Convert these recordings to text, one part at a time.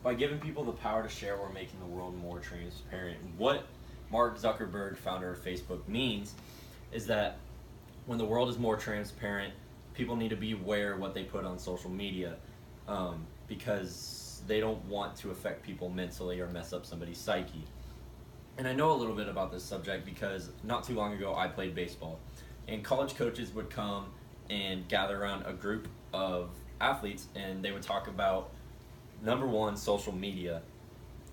by giving people the power to share, we're making the world more transparent. What Mark Zuckerberg, founder of Facebook, means is that when the world is more transparent, people need to be aware of what they put on social media, because they don't want to affect people mentally or mess up somebody's psyche. And I know a little bit about this subject because not too long ago I played baseball, and college coaches would come and gather around a group of athletes, and they would talk about, number one, social media.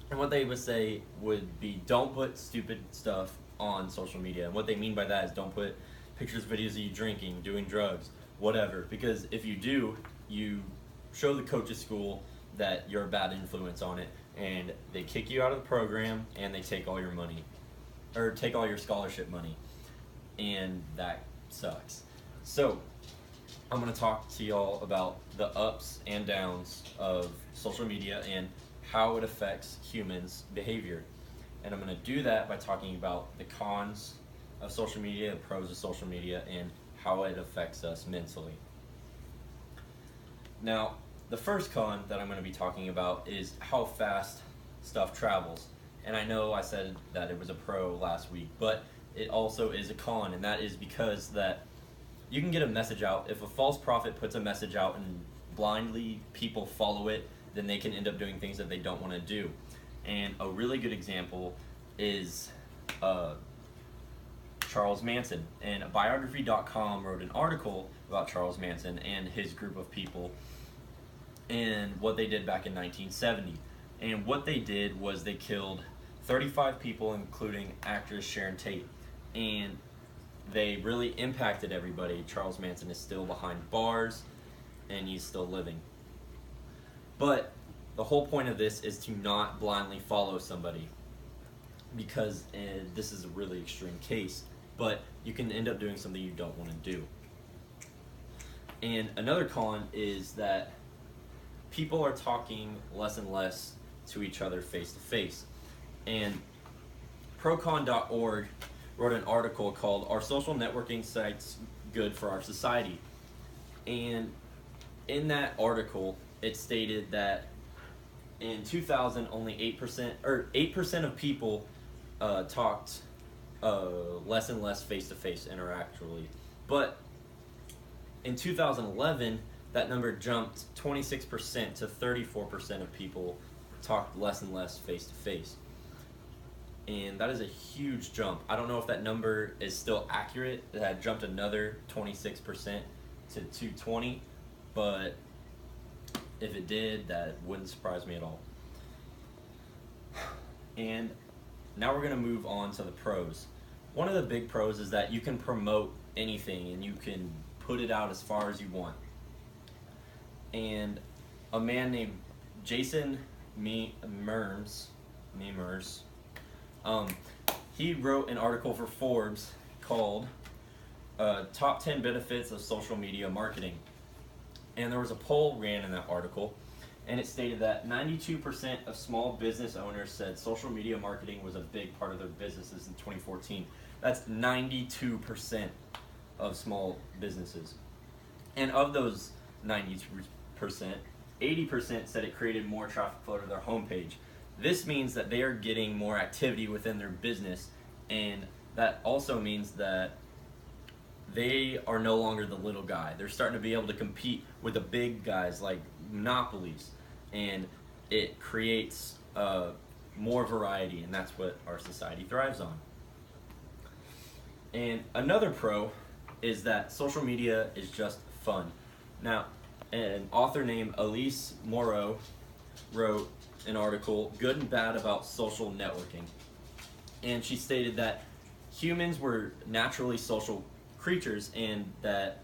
And what they would say would be, don't put stupid stuff on social media. And what they mean by that is, don't put pictures, videos of you drinking, doing drugs, whatever. Because if you do, you show the coach's school that you're a bad influence on it, and they kick you out of the program, and they take all your money, or take all your scholarship money. And that sucks. So I'm going to talk to y'all about the ups and downs of social media and how it affects humans' behavior. And I'm going to do that by talking about the cons of social media, the pros of social media, and how it affects us mentally. Now, the first con that I'm going to be talking about is how fast stuff travels. And I know I said that it was a pro last week, but it also is a con, and that is because that you can get a message out. If a false prophet puts a message out and blindly people follow it, then they can end up doing things that they don't want to do. And a really good example is Charles Manson. And biography.com wrote an article about Charles Manson and his group of people and what they did back in 1970. And what they did was they killed 35 people, including actress Sharon Tate. And they really impacted everybody. Charles Manson is still behind bars, and he's still living. But the whole point of this is to not blindly follow somebody, because this is a really extreme case, but you can end up doing something you don't want to do. And another con is that people are talking less and less to each other face to face. And procon.org wrote an article called "Are Social Networking Sites Good for Our Society?" And in that article, it stated that in 2000, only 8% of people talked less and less face-to-face interactually. But in 2011, that number jumped 26% to 34% of people talked less and less face-to-face. And that is a huge jump. I don't know if that number is still accurate. It had jumped another 26% to 220, but if it did, that wouldn't surprise me at all. And now we're going to move on to the pros. One of the big pros is that you can promote anything and you can put it out as far as you want. And a man named Jason Mimers, he wrote an article for Forbes called Top 10 Benefits of Social Media Marketing. And there was a poll ran in that article, and it stated that 92% of small business owners said social media marketing was a big part of their businesses in 2014. That's 92% of small businesses. And of those 92%, 80% said it created more traffic flow to their homepage. This means that they are getting more activity within their business, and that also means that they are no longer the little guy. They're starting to be able to compete with the big guys like monopolies, and it creates more variety, and that's what our society thrives on. And another pro is that social media is just fun. Now, an author named Elise Moreau wrote an article, Good and Bad About Social Networking. And she stated that humans were naturally social creatures, and that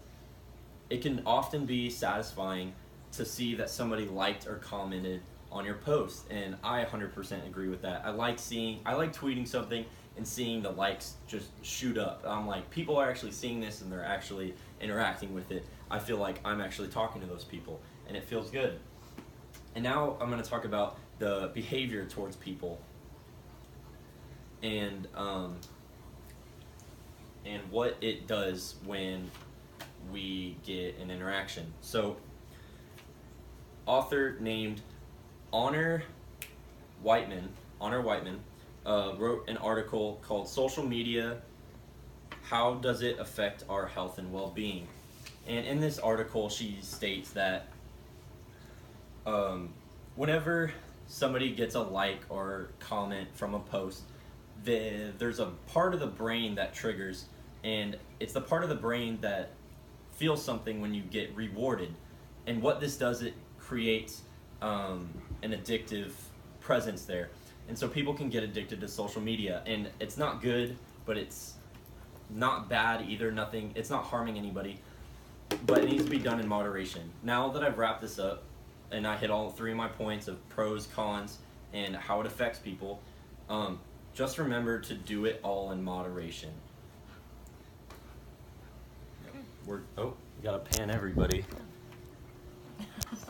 it can often be satisfying to see that somebody liked or commented on your post. And I 100% agree with that. I like tweeting something and seeing the likes just shoot up. I'm like, people are actually seeing this and they're actually interacting with it. I feel like I'm actually talking to those people, and it feels good. And now I'm going to talk about the behavior towards people and what it does when we get an interaction. So, author named Honor Honor Whiteman, wrote an article called "Social Media: How Does It Affect Our Health and Well-Being?" And in this article, she states that whenever somebody gets a like or comment from a post, there's a part of the brain that triggers, and it's the part of the brain that feels something when you get rewarded. And what this does, it creates an addictive presence there. And so people can get addicted to social media, and it's not good, but it's not bad either. It's not harming anybody, but it needs to be done in moderation. Now that I've wrapped this up and I hit all three of my points of pros, cons, and how it affects people, just remember to do it all in moderation. We got to pan everybody.